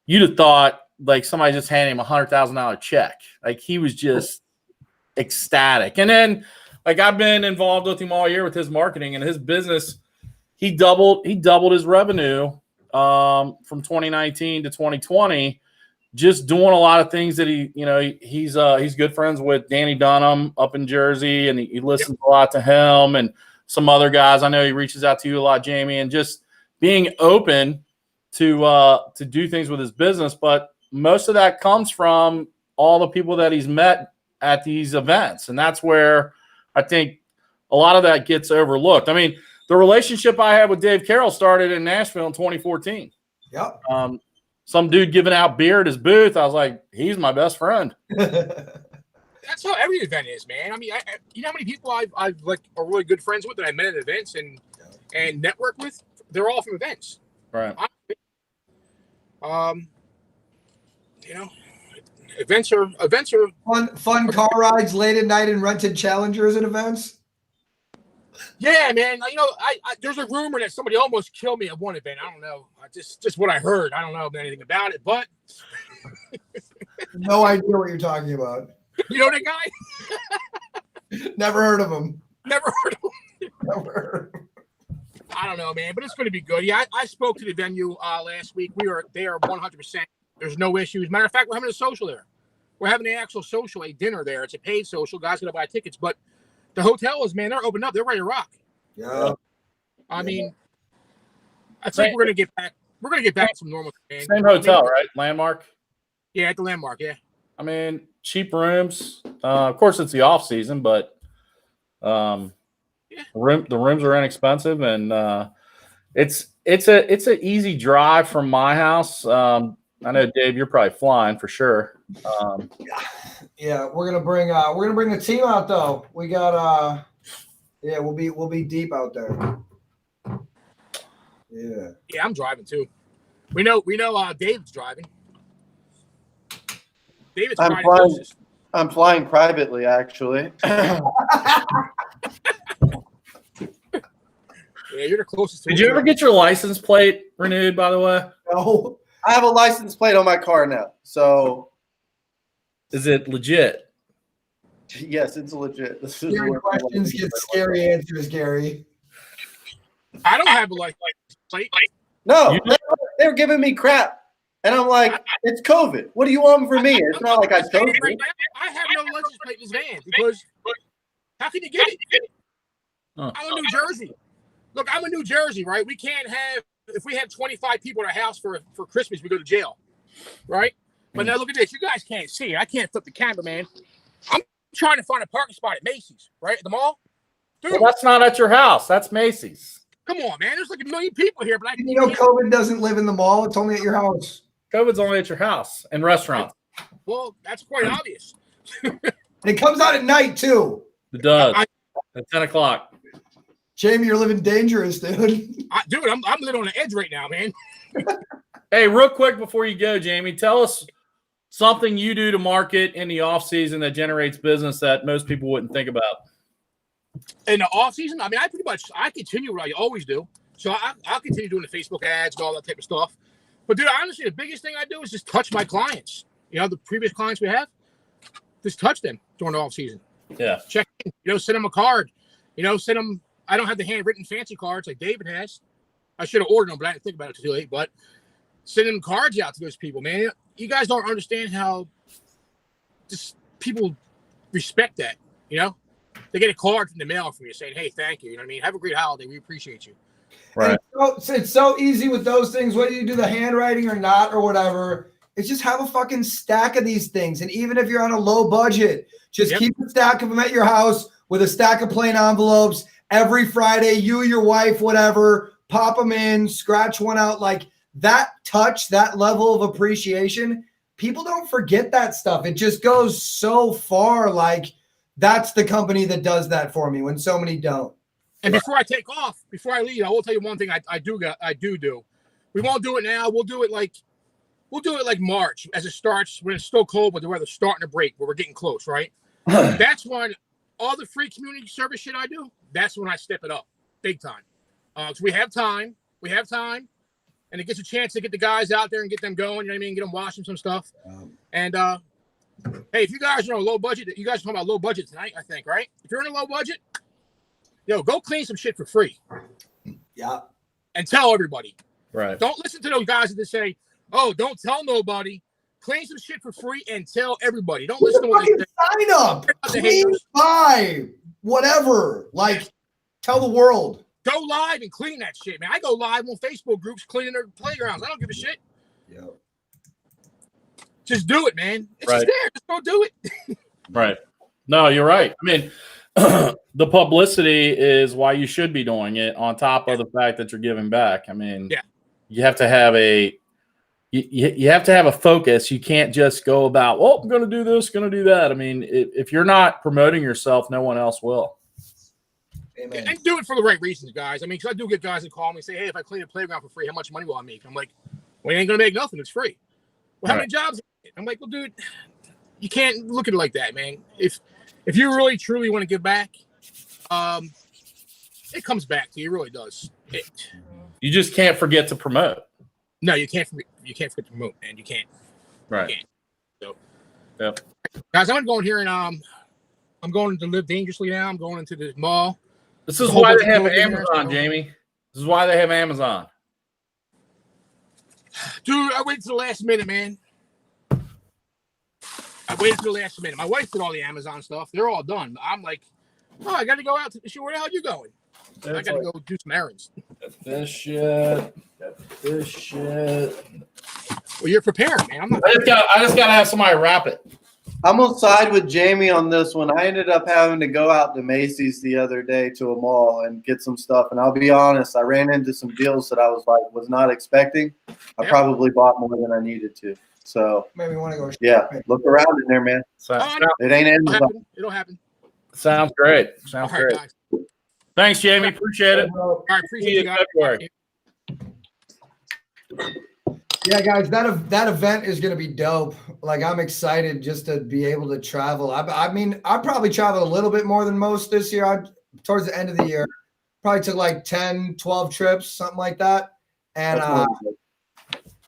you'd have thought like somebody just handed him $100,000 check. Like he was just ecstatic. And then like I've been involved with him all year with his marketing and his business. He doubled his revenue from 2019 to 2020, just doing a lot of things that he's good friends with Danny Dunham up in Jersey, and he listens a lot to him and some other guys. I know he reaches out to you a lot, Jamie, and just being open to do things with his business. But most of that comes from all the people that he's met at these events, and that's where I think a lot of that gets overlooked. I mean, the relationship I had with Dave Carroll started in Nashville in 2014. Yep. Some dude giving out beer at his booth. I was like, he's my best friend. That's how every event is, man. I mean, you know how many people I've like are really good friends with that I met at events and network with? They're all from events. Right. Events are fun car rides late at night and rented Challengers at events. Yeah, man. There's a rumor that somebody almost killed me at one event. I don't know. Just what I heard. I don't know anything about it, but No idea what you're talking about. You know that guy? Never heard of him. Never heard of him. Never heard of him. I don't know, man, but it's going to be good. Yeah, I spoke to the venue last week. They are 100%. There's no issues. Matter of fact, we're having a social there. We're having an actual social, a dinner there. It's a paid social. Guys got to buy tickets, but the hotel is, man, they're open up. They're ready to rock. Yeah. I mean, I think we're going to get back. We're going to get back to some normal. Man. Same hotel, right? Landmark. Yeah, at the Landmark. Yeah. I mean, cheap rooms. Of course, it's the off season, but the rooms are inexpensive, and it's an easy drive from my house. I know, Dave, you're probably flying for sure. Yeah, we're gonna bring the team out though. We got we'll be deep out there. Yeah. Yeah, I'm driving too. We know. David's driving. David's I'm flying privately, actually. Yeah, you're the closest. Did you ever get your license plate renewed, by the way? No. I have a license plate on my car now, so Is it legit? yes, it's legit. This is Scary where questions get scary answers, Gary. I don't have a license plate. No, they're giving me crap, and I'm like, it's COVID. What do you want from me? It's not like I chose it. I have no license plate in this van because how can you get it? I'm in New Jersey. Look, I'm in New Jersey, right? We can't have, if we have 25 people at our house for Christmas, we go to jail, right? But now look at this. You guys can't see it. I can't flip the camera, man. I'm trying to find a parking spot at Macy's, right? At the mall. Dude, Well, that's not at your house. That's Macy's. come on, man. There's like a million people here, but I You know, COVID doesn't live in the mall. It's only at your house. COVID's only at your house and restaurants. Well, that's quite obvious. It comes out at night too. It does. At 10 o'clock. Jamie, you're living dangerous, dude. Dude, I'm living on the edge right now, man. Hey, real quick before you go, Jamie, tell us something you do to market in the off season that generates business that most people wouldn't think about. In the off season, I mean, I continue what I always do. So I'll continue doing the Facebook ads and all that type of stuff. But dude, honestly, the biggest thing I do is just touch my clients. You know, the previous clients we have, just touch them during the off season. Yeah. Check in, send them a card. Send them. I don't have the handwritten fancy cards like David has. I should have ordered them, but I didn't think about it too late. But send them cards out to those people, man. You guys don't understand how just people respect that. They get a card from the mail from you saying, "Hey, thank you." You know what I mean? Have a great holiday. We appreciate you. Right. It's so easy with those things, whether you do the handwriting or not or whatever. It's just have a fucking stack of these things. And even if you're on a low budget, just keep a stack of them at your house with a stack of plain envelopes. Every Friday, you, your wife, whatever, pop them in, scratch one out. Like that touch, that level of appreciation, people don't forget that stuff. It just goes so far. Like that's the company that does that for me when so many don't. And before I take off, before I leave, I will tell you one thing I do. We won't do it now. We'll do it like March as it starts when it's still cold, but the weather's starting to break, where we're getting close, right? That's when all the free community service shit I do, that's when I step it up big time. So we have time, and it gets a chance to get the guys out there and get them going, you know what I mean? Get them washing some stuff. And hey, if you guys are on a low budget, you guys are talking about low budget tonight, I think, right? If you're in a low budget, go clean some shit for free. Yeah. And tell everybody. Right. Don't listen to those guys that say, "Oh, don't tell nobody." Clean some shit for free and tell everybody. Don't listen to what they say. Sign up. Clean by whatever. Like, tell the world. Go live and clean that shit, man. I go live on Facebook groups cleaning their playgrounds. I don't give a shit. Yeah. Just do it, man. It's just there. Just go do it. Right. No, you're right. I mean, the publicity is why you should be doing it on top of the fact that you're giving back. I mean, you have to have you have to have a focus. You can't just go about, I'm going to do this, going to do that. I mean, if you're not promoting yourself, no one else will. Amen. And do it for the right reasons, guys. I mean, because I do get guys that call me and say, "Hey, if I clean a playground for free, how much money will I make?" I'm like, "Well, you ain't going to make nothing. It's free." "Well, how many jobs?" I'm like, "Well, dude, you can't look at it like that, man. If you really, truly want to give back, it comes back to you. It really does. You just can't forget to promote. No, you can't forget to promote, man. You can't. Right. You can't. So Yep. Guys, I'm going here and I'm going to live dangerously now. I'm going into the mall. This is A whole why bunch they of have clothes in there, Amazon, so- Jamie. This is why they have Amazon. Dude, I waited to the last minute, man. I waited to the last minute. My wife did all the Amazon stuff. They're all done. I'm like, oh, I got to go out. Where the hell are you going? I got to go do some errands. This shit. This shit. Well, you're prepared, man. I'm not. I just gotta have somebody wrap it. I'm gonna side with Jamie on this one. I ended up having to go out to Macy's the other day to a mall and get some stuff. And I'll be honest, I ran into some deals that I was not expecting. I probably bought more than I needed to. So Maybe want to go. yeah, look around in there, man. It ain't Amazon. It'll happen. Sounds great. Sounds All right, great. guys. Thanks, Jamie. Appreciate it. All right, appreciate you guys. February. Yeah, guys, that event is gonna be dope. Like, I'm excited just to be able to travel. I mean, I probably traveled a little bit more than most this year. Towards the end of the year, probably took like 10, 12 trips, something like that. And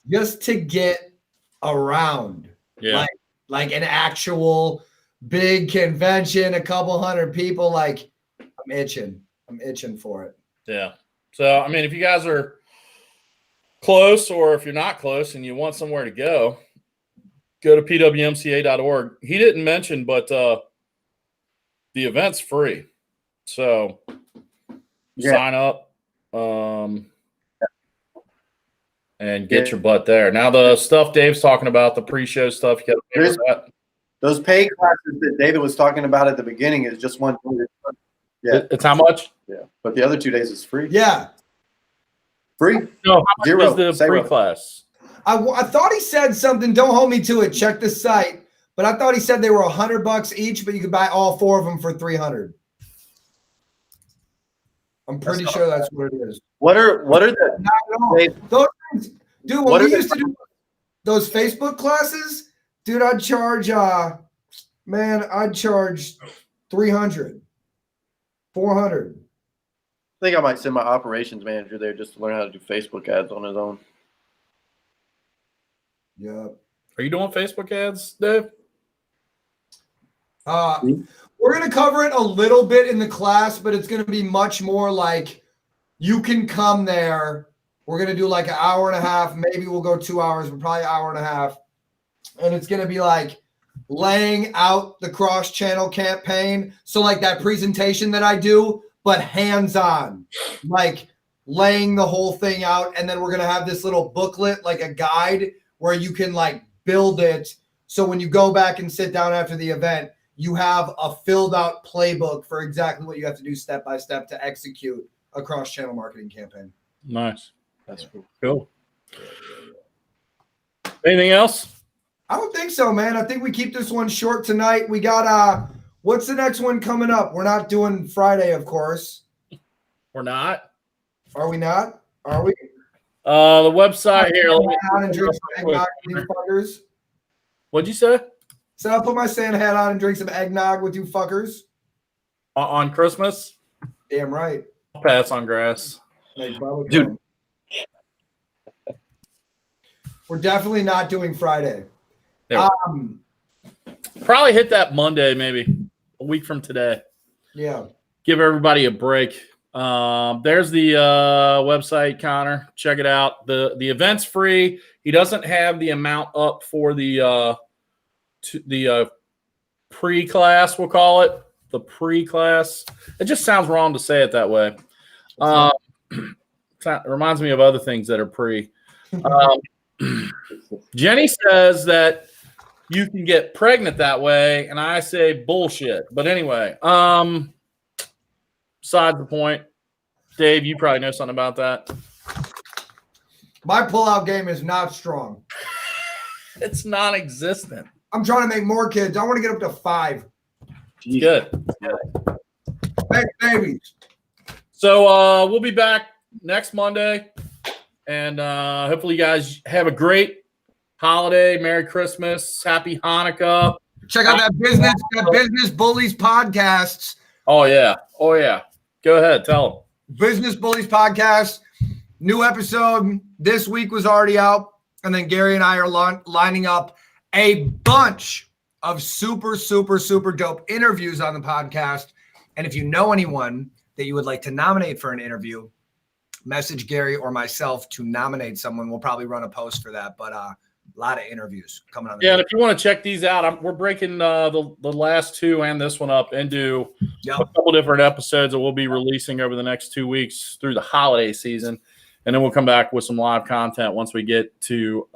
just to get around, Yeah. like an actual big convention, a couple hundred people, like I'm itching for it. Yeah. So, I mean, if you guys are close or if you're not close and you want somewhere to go to pwmca.org. He didn't mention, but the event's free. So sign up and get your butt there. Now, the stuff Dave's talking about, the pre-show stuff, you got to pay for that. Those pay classes that David was talking about at the beginning is just one. Yeah. It's how much? Yeah. But the other 2 days is free. Yeah. Free? No, how much Zero. is the Zero. pre-class? I thought he said something. Don't hold me to it. Check the site. But I thought he said they were $100 each, but you could buy all 4 of them for $300. I'm pretty sure that's what it is. What are the Not at all. Those things, dude. When What we are used to do those Facebook classes, dude, I'd charge. I'd charge 300, 400. I think I might send my operations manager there just to learn how to do Facebook ads on his own. Yeah. Are you doing Facebook ads, Dave? We're going to cover it a little bit in the class, but it's going to be much more like you can come there. We're going to do like an hour and a half. Maybe we'll go 2 hours, but probably an hour and a half. And it's going to be like laying out the cross-channel campaign. So like that presentation that I do, but hands-on, like laying the whole thing out. And then we're going to have this little booklet, like a guide where you can like build it. So when you go back and sit down after the event, you have a filled out playbook for exactly what you have to do step by step to execute a cross-channel marketing campaign. Nice. That's cool. Anything else? I don't think so, man. I think we keep this one short tonight. We got what's the next one coming up? We're not doing Friday, of course. We're not. Are we not? Are we? The website here. Let me- And drink some eggnog with you fuckers. What'd you say? So I'll put my Santa hat on and drink some eggnog with you fuckers. On Christmas? Damn right. I'll pass on grass. Like, probably Dude. come. We're definitely not doing Friday. Yeah. Probably hit that Monday, maybe a week from today. Yeah. Give everybody a break. There's the website, Connor. Check it out. The event's free. He doesn't have the amount up for the pre-class, we'll call it. The pre-class. It just sounds wrong to say it that way. It reminds me of other things that are pre. Jenny says that you can get pregnant that way, and I say bullshit. But anyway, beside the point, Dave, you probably know something about that. My pullout game is not strong. It's non-existent. I'm trying to make more kids. I want to get up to 5. Good. Hey, babies. So we'll be back next Monday, and hopefully you guys have a great holiday. Merry Christmas. Happy Hanukkah. Check out that Business Bullies podcasts. Oh, yeah. Go ahead. Tell them. Business Bullies podcast. New episode this week was already out. And then Gary and I are lining up a bunch of super, super, super dope interviews on the podcast. And if you know anyone that you would like to nominate for an interview, message Gary or myself to nominate someone. We'll probably run a post for that, but a lot of interviews coming on. Yeah, and if you want to check these out, we're breaking the last two and this one up into a couple different episodes that we'll be releasing over the next 2 weeks through the holiday season. And then we'll come back with some live content once we get to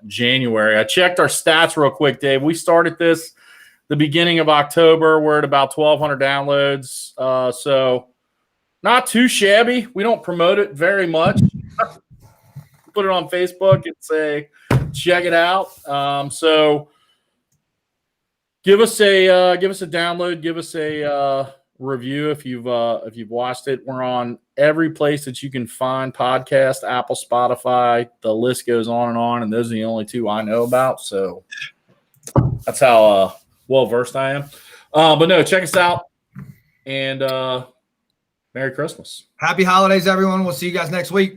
January. I checked our stats real quick, Dave. We started this the beginning of October. We're at about 1,200 downloads. So not too shabby. We don't promote it very much. Put it on Facebook and say, check it out. So give us a download, give us a review if you've watched it. We're on every place that you can find podcast, Apple, Spotify. The list goes on, and those are the only two I know about. So that's how well versed I am. But no, check us out, and Merry Christmas. Happy holidays, everyone. We'll see you guys next week.